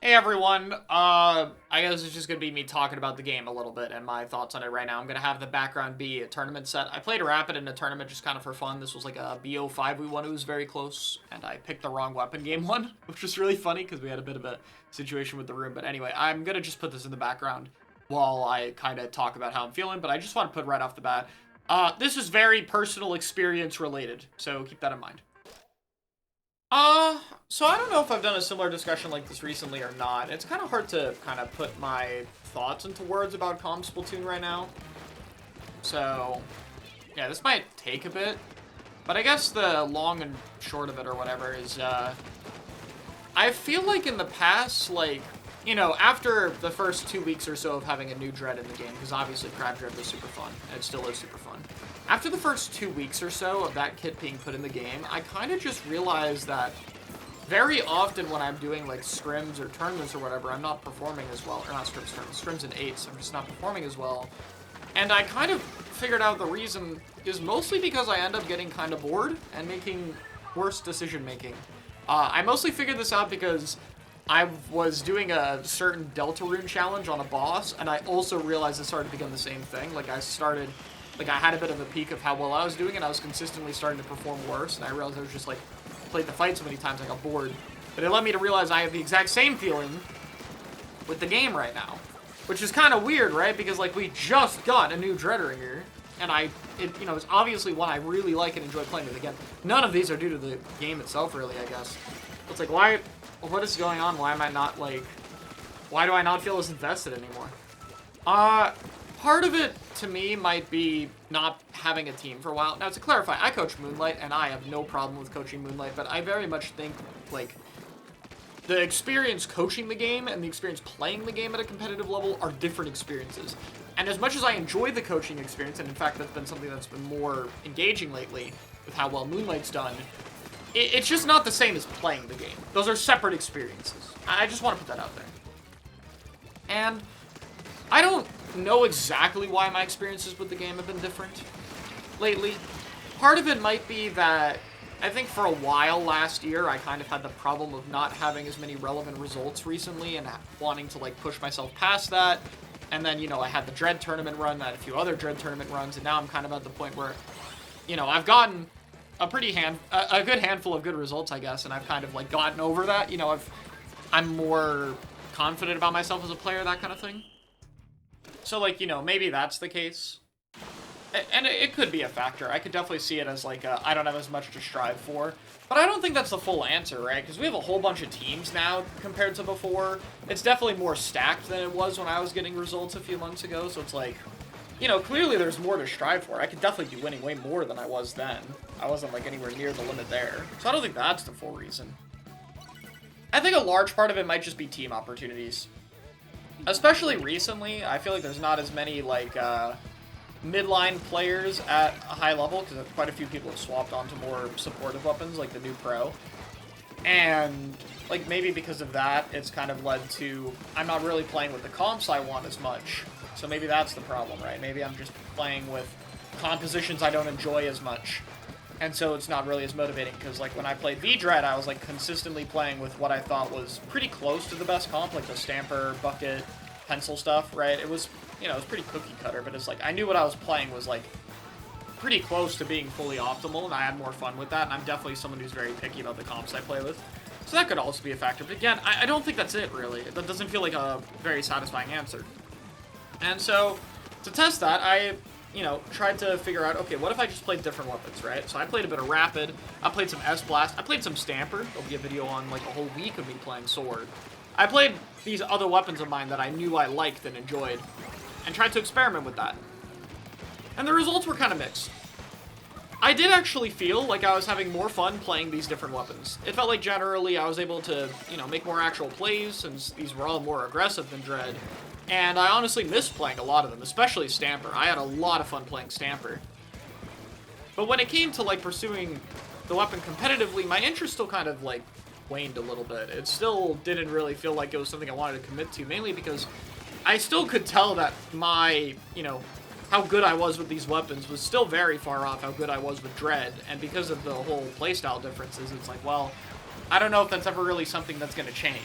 Hey everyone, I guess it's just gonna be me talking about the game a little bit and my thoughts on it right now. I'm gonna have the background be a tournament set. I played Rapid in a tournament just kind of for fun. This was like a BO5 we won. It was very close, and I picked the wrong weapon game one, which was really funny because we had a bit of a situation with the room. But anyway, I'm gonna just put this in the background while I kind of talk about how I'm feeling, but I just want to put right off the bat, this is very personal experience related, so keep that in mind. So I don't know if I've done a similar discussion like this recently or not. It's kind of hard to kind of put my thoughts into words about comp Splatoon right now. So, yeah, this might take a bit. But I guess the long and short of it or whatever is, I feel like in the past, like, you know, after the first 2 weeks or so of having a new dread in the game, because obviously Crab Dread was super fun, and it still is super fun. After the first 2 weeks or so of that kit being put in the game, I kind of just realized that very often when I'm doing, like, scrims or tournaments or whatever, I'm not performing as well. Or not scrims, scrims and 8s, I'm just not performing as well. And I kind of figured out the reason is mostly because I end up getting kind of bored and making worse decision-making. I mostly figured this out because I was doing a certain Delta Rune challenge on a boss, and I also realized it started to become the same thing. Like, I had a bit of a peak of how well I was doing, and I was consistently starting to perform worse, and I realized I was just, like, played the fight so many times I got bored. But it led me to realize I have the exact same feeling with the game right now. Which is kind of weird, right? Because, like, we just got a new Dreader here, and you know, it's obviously one I really like and enjoy playing with. Again, none of these are due to the game itself, really, I guess. It's like, what is going on? Why am I not, like, why do I not feel as invested anymore? Part of it, to me, might be not having a team for a while. Now, to clarify, I coach Moonlight, and I have no problem with coaching Moonlight, but I very much think, like, the experience coaching the game and the experience playing the game at a competitive level are different experiences. And as much as I enjoy the coaching experience, and in fact that's been something that's been more engaging lately with how well Moonlight's done, it's just not the same as playing the game. Those are separate experiences. I just want to put that out there. And I don't know exactly why my experiences with the game have been different lately. Part of it might be that I think for a while last year, I kind of had the problem of not having as many relevant results recently and wanting to, like, push myself past that. And then, you know, I had the Dread tournament run, I had a few other Dread tournament runs, and now I'm kind of at the point where, you know, I've gotten a good handful of good results, I guess, and I've kind of, like, gotten over that. You know, I'm more confident about myself as a player, that kind of thing. So, like, you know, maybe that's the case. And it could be a factor. I could definitely see it as, like, I don't have as much to strive for. But I don't think that's the full answer, right? Because we have a whole bunch of teams now compared to before. It's definitely more stacked than it was when I was getting results a few months ago. So it's like, you know, clearly there's more to strive for. I could definitely be winning way more than I was then. I wasn't, like, anywhere near the limit there. So I don't think that's the full reason. I think a large part of it might just be team opportunities. Especially recently, I feel like there's not as many, like, midline players at a high level, because quite a few people have swapped onto more supportive weapons, like the new Pro. And, like, maybe because of that, it's kind of led to, I'm not really playing with the comps I want as much. So maybe that's the problem, right? Maybe I'm just playing with compositions I don't enjoy as much. And so it's not really as motivating, because, like, when I played V-Dread, I was, like, consistently playing with what I thought was pretty close to the best comp, like the Stamper, Bucket, Pencil stuff, right? It was, you know, it was pretty cookie cutter, but it's like, I knew what I was playing was, like, pretty close to being fully optimal, and I had more fun with that, and I'm definitely someone who's very picky about the comps I play with. So that could also be a factor, but again, I don't think that's it, really. That doesn't feel like a very satisfying answer. And so, to test that, I, you know, tried to figure out, okay, what if I just played different weapons, right? So I played a bit of Rapid, I played some S-Blast, I played some Stamper. There'll be a video on, like, a whole week of me playing Sword. I played these other weapons of mine that I knew I liked and enjoyed, and tried to experiment with that. And the results were kind of mixed. I did actually feel like I was having more fun playing these different weapons. It felt like generally I was able to, you know, make more actual plays, since these were all more aggressive than Dread. And I honestly missed playing a lot of them, especially Stamper. I had a lot of fun playing Stamper. But when it came to, like, pursuing the weapon competitively, my interest still kind of, like, waned a little bit. It still didn't really feel like it was something I wanted to commit to, mainly because I still could tell that my, you know, how good I was with these weapons was still very far off how good I was with Dread, and because of the whole playstyle differences, it's like, well, I don't know if that's ever really something that's going to change.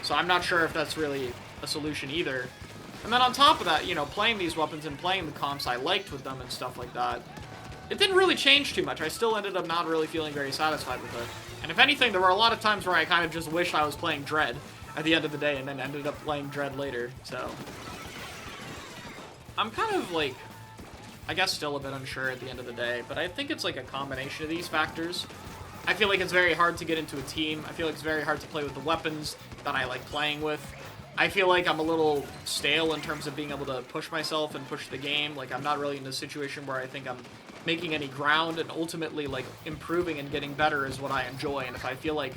So I'm not sure if that's really a solution either. And then on top of that, you know, playing these weapons and playing the comps I liked with them and stuff like that, it didn't really change too much. I still ended up not really feeling very satisfied with it. And if anything, there were a lot of times where I kind of just wished I was playing Dread at the end of the day and then ended up playing Dread later, so... I'm kind of, like, I guess still a bit unsure at the end of the day, but I think it's, like, a combination of these factors. I feel like it's very hard to get into a team. I feel like it's very hard to play with the weapons that I like playing with. I feel like I'm a little stale in terms of being able to push myself and push the game. Like, I'm not really in a situation where I think I'm making any ground, and ultimately, like, improving and getting better is what I enjoy. And if I feel like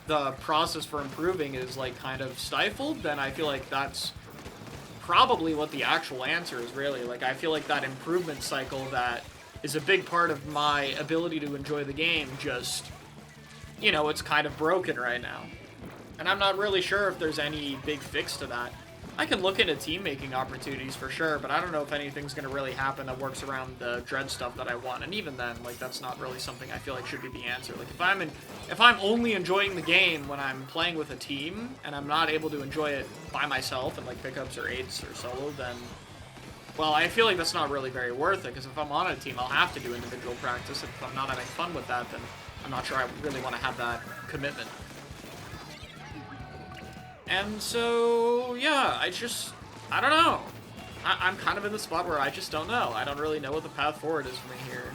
the process for improving is, like, kind of stifled, then I feel like that's probably what the actual answer is, really. Like, I feel like that improvement cycle that is a big part of my ability to enjoy the game just, you know, it's kind of broken right now. And I'm not really sure if there's any big fix to that. I can look into team-making opportunities for sure, but I don't know if anything's going to really happen that works around the Dread stuff that I want. And even then, like, that's not really something I feel like should be the answer. Like, if I'm only enjoying the game when I'm playing with a team, and I'm not able to enjoy it by myself in, like, pickups or 8s or solo, then, well, I feel like that's not really very worth it, because if I'm on a team, I'll have to do individual practice. If I'm not having fun with that, then I'm not sure I really want to have that commitment. And so, yeah, I don't know. I'm kind of in the spot where I just don't know. I don't really know what the path forward is for me here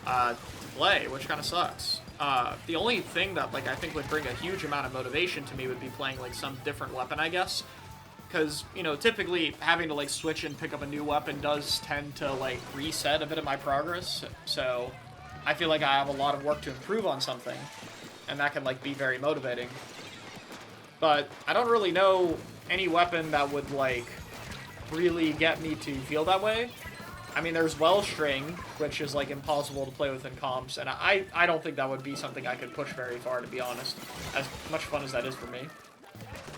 to play, which kind of sucks. The only thing that, like, I think would bring a huge amount of motivation to me would be playing, like, some different weapon, I guess. Because, you know, typically having to, like, switch and pick up a new weapon does tend to, like, reset a bit of my progress. So I feel like I have a lot of work to improve on something, and that can, like, be very motivating. But I don't really know any weapon that would, like, really get me to feel that way. I mean, there's Wellstring, which is, like, impossible to play with in comps, and I don't think that would be something I could push very far, to be honest, as much fun as that is for me.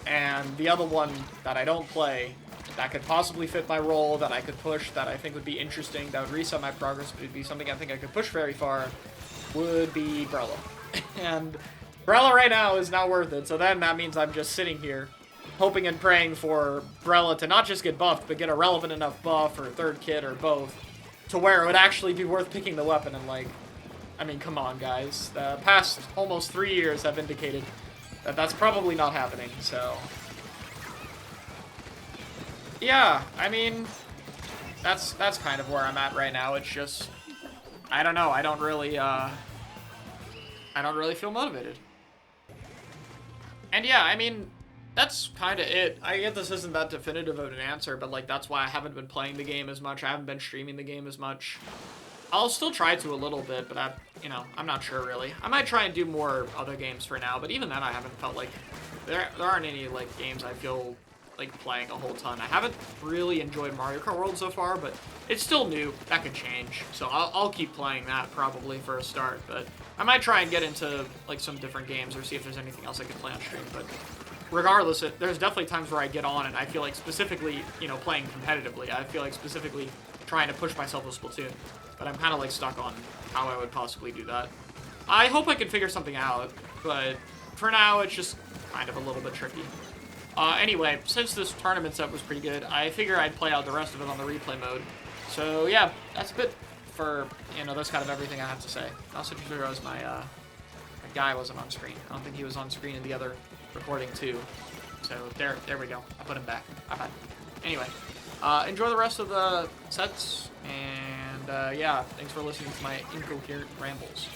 And the other one that I don't play, that could possibly fit my role, that I could push, that I think would be interesting, that would reset my progress, but would be something I think I could push very far, would be Brella. And Brella right now is not worth it, so then that means I'm just sitting here hoping and praying for Brella to not just get buffed, but get a relevant enough buff or third kit or both to where it would actually be worth picking the weapon. And, like, I mean, come on, guys. The past almost 3 years have indicated that that's probably not happening, so... Yeah, I mean, that's kind of where I'm at right now. It's just, I don't know, I don't really feel motivated. And yeah, I mean, that's kind of it. I get this isn't that definitive of an answer, but, like, that's why I haven't been playing the game as much. I haven't been streaming the game as much. I'll still try to a little bit, but I'm not sure really. I might try and do more other games for now, but even then I haven't felt like there aren't any, like, games I feel like playing a whole ton. I haven't really enjoyed Mario Kart World so far, but it's still new. That could change. So I'll keep playing that probably for a start, but I might try and get into, like, some different games or see if there's anything else I can play on stream. But regardless, there's definitely times where I get on and I feel like specifically, you know, playing competitively, I feel like specifically trying to push myself with Splatoon. But I'm kind of, like, stuck on how I would possibly do that. I hope I can figure something out, but for now it's just kind of a little bit tricky. Anyway, since this tournament set was pretty good, I figure I'd play out the rest of it on the replay mode. So yeah, that's a bit for, you know, that's kind of everything I have to say. I also just realized my guy wasn't on screen. I don't think he was on screen in the other recording too. So there we go. I put him back. Bye-bye. Anyway, enjoy the rest of the sets, and yeah, thanks for listening to my incoherent rambles.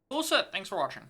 Cool set. Thanks for watching.